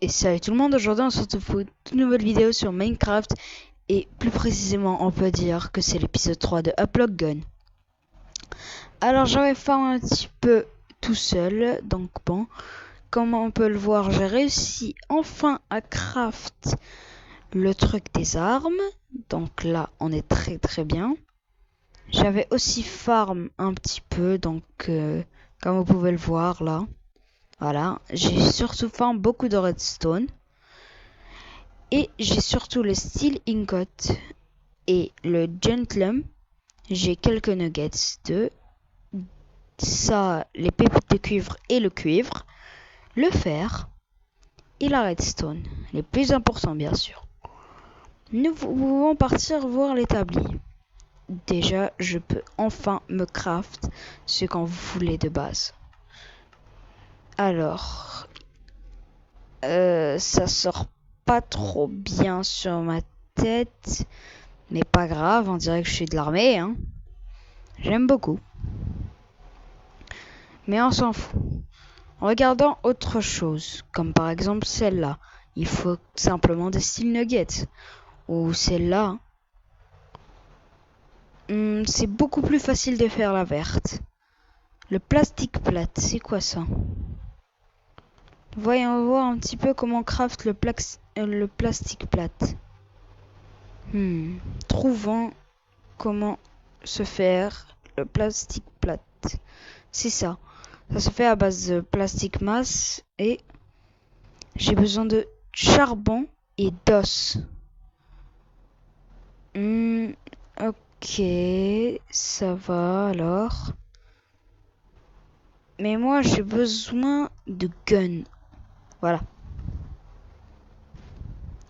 Et salut tout le monde, aujourd'hui on se retrouve pour une toute nouvelle vidéo sur Minecraft. Et plus précisément on peut dire que c'est l'épisode 3 de Upload Gun. Alors j'avais fait un petit peu tout seul, donc bon, comme on peut le voir j'ai réussi enfin à craft le truc des armes. Donc là on est très bien. J'avais aussi farm un petit peu, donc comme vous pouvez le voir là. Voilà, j'ai surtout farm beaucoup de redstone. Et j'ai surtout le steel ingot et le gentlum. J'ai quelques nuggets de ça, les pépites de cuivre et le cuivre, le fer et la redstone. Les plus importants bien sûr. Nous pouvons partir voir l'établi. Déjà, je peux enfin me craft ce qu'on voulait de base. Alors, ça sort pas trop bien sur ma tête. Mais pas grave, on dirait que je suis de l'armée, hein. J'aime beaucoup. Mais on s'en fout. En regardant autre chose, comme par exemple celle-là, il faut simplement des steel nuggets. Ou celle-là, c'est beaucoup plus facile de faire la verte. Le plastique plate, c'est quoi ça? Voyons voir un petit peu comment craft le plastique plate. Trouvons comment se faire le plastique plate. C'est ça. Ça se fait à base de plastique masse et j'ai besoin de charbon et d'os. Ok, ça va alors. Mais moi j'ai besoin de gun. Voilà.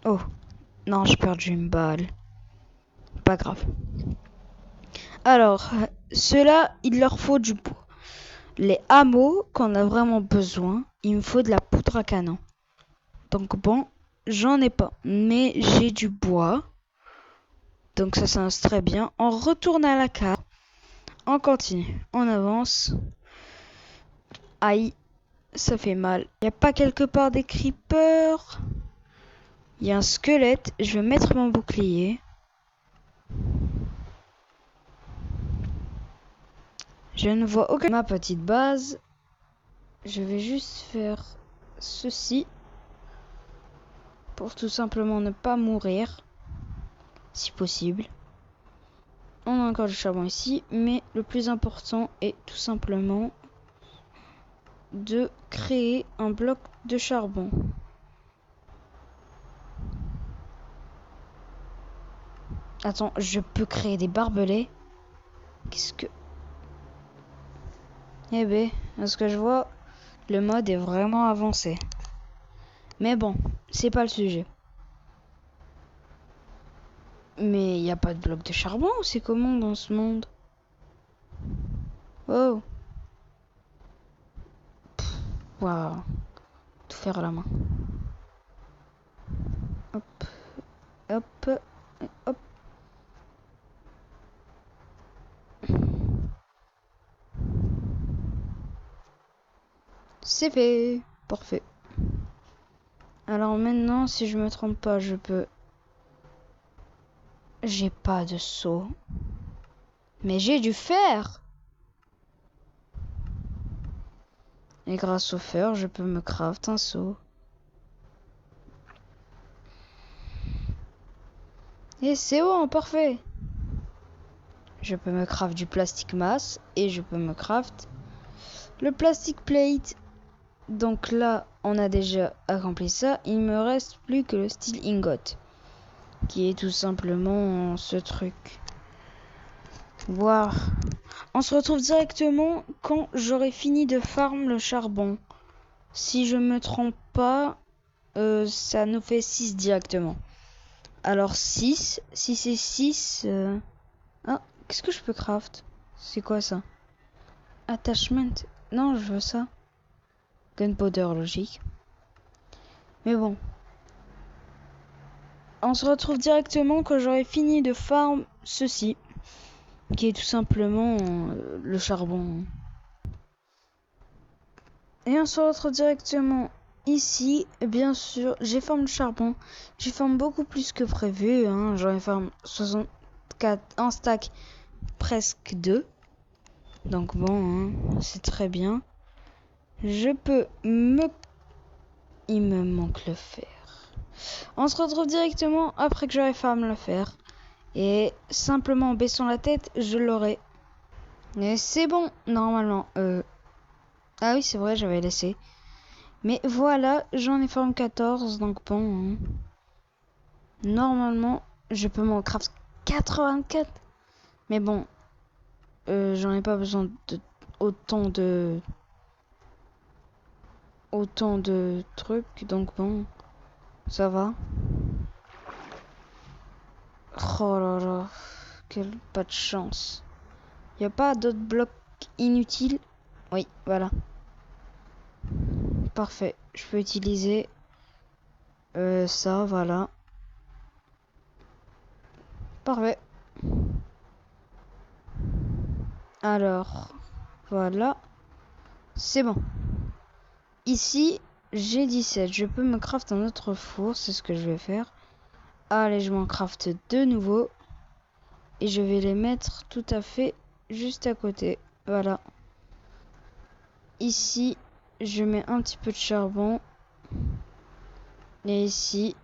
Oh, non, j'ai perdu une balle. Pas grave. Alors, ceux-là, il leur faut du bois. Les hameaux, qu'on a vraiment besoin, il me faut de la poudre à canon. Donc bon, j'en ai pas, mais j'ai du bois. Donc ça s'annonce très bien. On retourne à la carte. On continue. On avance. Aïe, ça fait mal. Y a pas quelque part des creepers? Y a un squelette. Je vais mettre mon bouclier. Je ne vois aucun... Ma petite base. Je vais juste faire ceci. Pour tout simplement ne pas mourir. Si possible. On a encore du charbon ici. Mais le plus important est tout simplement de créer un bloc de charbon. Attends, je peux créer des barbelés? Qu'est-ce que... Eh ben, à ce que je vois, le mode est vraiment avancé. Mais bon, c'est pas le sujet. Mais il n'y a pas de bloc de charbon, c'est comment dans ce monde? Oh. Waouh. Tout faire à la main. Hop. Hop. Hop. C'est fait. Parfait. Alors maintenant, si je me trompe pas, je peux... J'ai pas de seau. Mais j'ai du fer. Et grâce au fer, je peux me craft un seau. Et c'est bon, parfait. Je peux me craft du plastique masse et je peux me craft le plastic plate. Donc là, on a déjà accompli ça. Il me reste plus que le steel ingot, qui est tout simplement ce truc. Waouh. On se retrouve directement quand j'aurai fini de farm le charbon. Si je me trompe pas, ça nous fait 6 directement. Alors 6, si c'est 6... Ah, qu'est-ce que je peux craft? C'est quoi ça? Attachment. Non, je veux ça. Gunpowder, logique. Mais bon. On se retrouve directement quand j'aurai fini de farm ceci. Qui est tout simplement le charbon. Et on se retrouve directement ici, bien sûr, j'ai farm le charbon. J'ai farm beaucoup plus que prévu. Hein. J'en ai farm 64, un stack, presque 2. Donc bon, hein, c'est très bien. Je peux me... Il me manque le fer. On se retrouve directement après que j'aurai farm le fer. Et simplement en baissant la tête, je l'aurai. Et c'est bon, normalement. Ah oui, c'est vrai, j'avais laissé. Mais voilà, j'en ai farm 14, donc bon. Hein. Normalement, je peux m'en craft 84. Mais bon, j'en ai pas besoin de autant de trucs, donc bon, ça va. Oh là là, quel pas de chance. Y a pas d'autres blocs inutiles? Oui, voilà. Parfait, je peux utiliser ça, voilà. Parfait. Alors, voilà. C'est bon. Ici, j'ai 17. Je peux me craft un autre four, c'est ce que je vais faire. Allez, je m'en craft de nouveau. Et je vais les mettre tout à fait juste à côté. Voilà. Ici, je mets un petit peu de charbon. Et ici,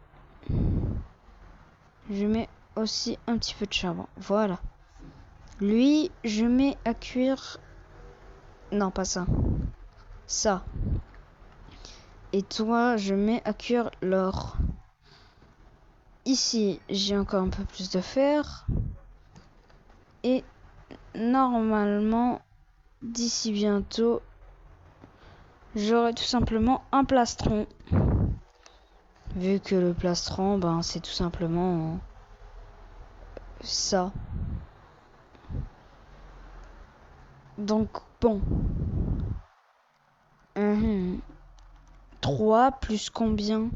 je mets aussi un petit peu de charbon. Voilà. Lui, je mets à cuire... Non, pas ça. Ça. Et toi, je mets à cuire l'or. Ici, j'ai encore un peu plus de fer. Et normalement, d'ici bientôt, j'aurai tout simplement un plastron. Vu que le plastron, ben, c'est tout simplement ça. Donc, bon. 3 plus combien?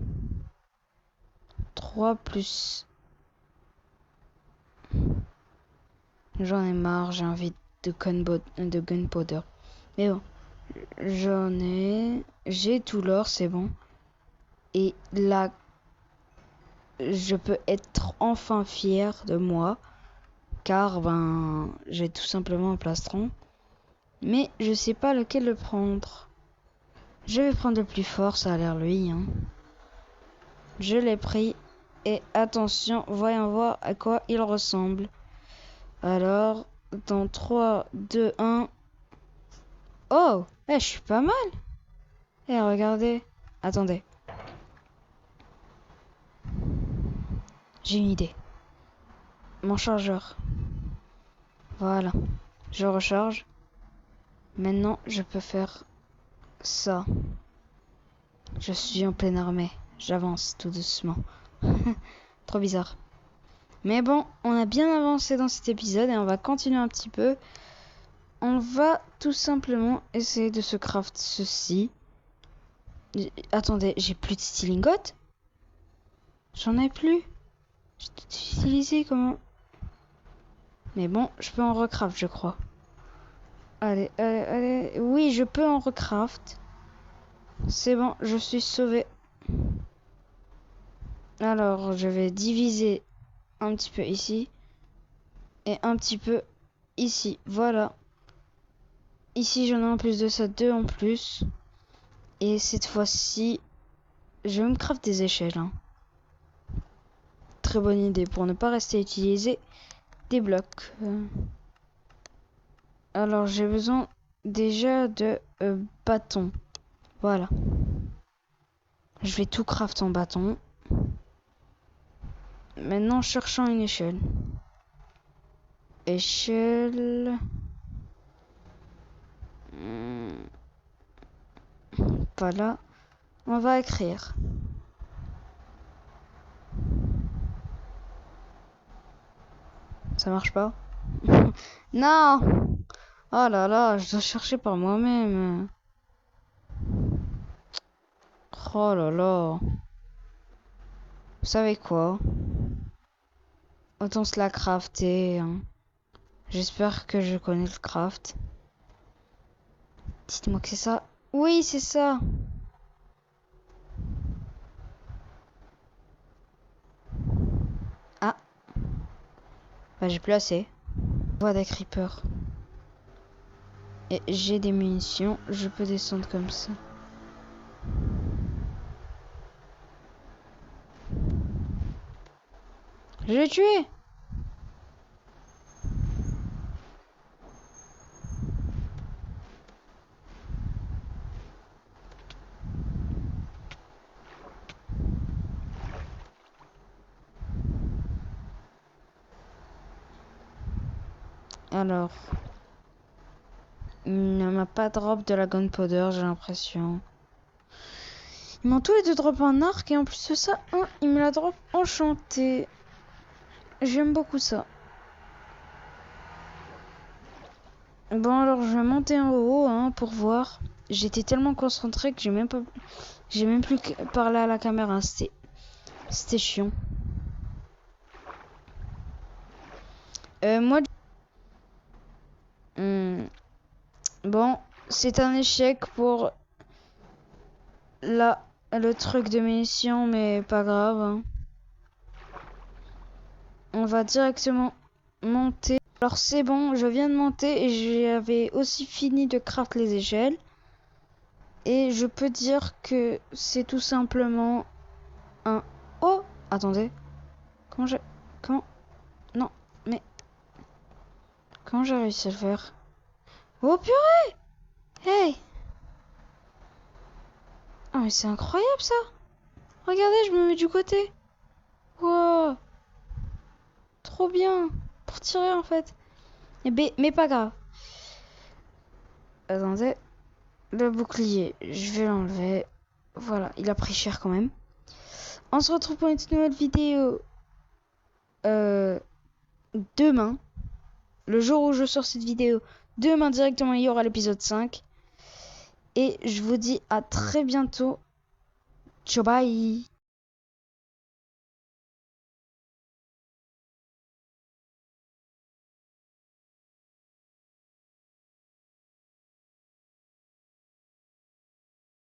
3 plus... J'en ai marre, j'ai envie de gunpowder. Mais bon, j'ai tout l'or, c'est bon. Et là, je peux être enfin fier de moi. Car, ben, j'ai tout simplement un plastron. Mais je sais pas lequel le prendre. Je vais prendre le plus fort, ça a l'air lui. Hein. Je l'ai pris. Et attention, voyons voir à quoi il ressemble. Alors, dans 3, 2, 1... Oh, je suis pas mal. Regardez. Attendez. J'ai une idée. Mon chargeur. Voilà. Je recharge. Maintenant, je peux faire ça. Je suis en pleine armée. J'avance tout doucement. Trop bizarre. Mais bon, on a bien avancé dans cet épisode et on va continuer un petit peu. On va tout simplement essayer de se craft ceci. Attendez, j'ai plus de steel ingot? J'en ai plus. J'ai tout utilisé, comment? Mais bon, je peux en recraft, je crois. Allez, allez, allez. Oui, je peux en recraft. C'est bon, je suis sauvé. Alors, je vais diviser un petit peu ici. Et un petit peu ici. Voilà. Ici, j'en ai en plus de ça, 2 en plus. Et cette fois-ci, je vais me craft des échelles. Hein. Très bonne idée pour ne pas rester à utiliser des blocs. Alors, j'ai besoin déjà de bâtons. Voilà. Je vais tout craft en bâton. Maintenant, cherchons une échelle. Échelle... Voilà. On va écrire. Ça marche pas? Non! Oh là là, je dois chercher par moi-même. Oh là là. Vous savez quoi? Autant se la crafter. Hein. J'espère que je connais le craft. Dites-moi que c'est ça. Oui, c'est ça. Enfin, j'ai plus assez. Je vois des creepers. Et j'ai des munitions. Je peux descendre comme ça. Je l'ai tué! Alors, il ne m'a pas drop de la gunpowder, j'ai l'impression. Ils m'ont tous les deux drop un arc et en plus de ça, il me la drop enchanté. J'aime beaucoup ça. Bon alors je vais monter en haut pour voir. J'étais tellement concentré que j'ai même plus parlé à la caméra. C'était chiant. Moi. Bon, c'est un échec pour le truc de munitions, mais pas grave. On va directement monter. Alors c'est bon, je viens de monter et j'avais aussi fini de craft les échelles. Et je peux dire que c'est tout simplement un... Oh! Attendez. Comment... Non, mais... Comment j'ai réussi à le faire? Oh purée! Hey! Ah mais c'est incroyable ça! Regardez, je me mets du côté. Wow! Trop bien! Pour tirer en fait. Mais pas grave. Attendez. Le bouclier, je vais l'enlever. Voilà, il a pris cher quand même. On se retrouve pour une toute nouvelle vidéo demain. Le jour où je sors cette vidéo, demain directement, il y aura l'épisode 5. Et je vous dis à très bientôt. Ciao, bye!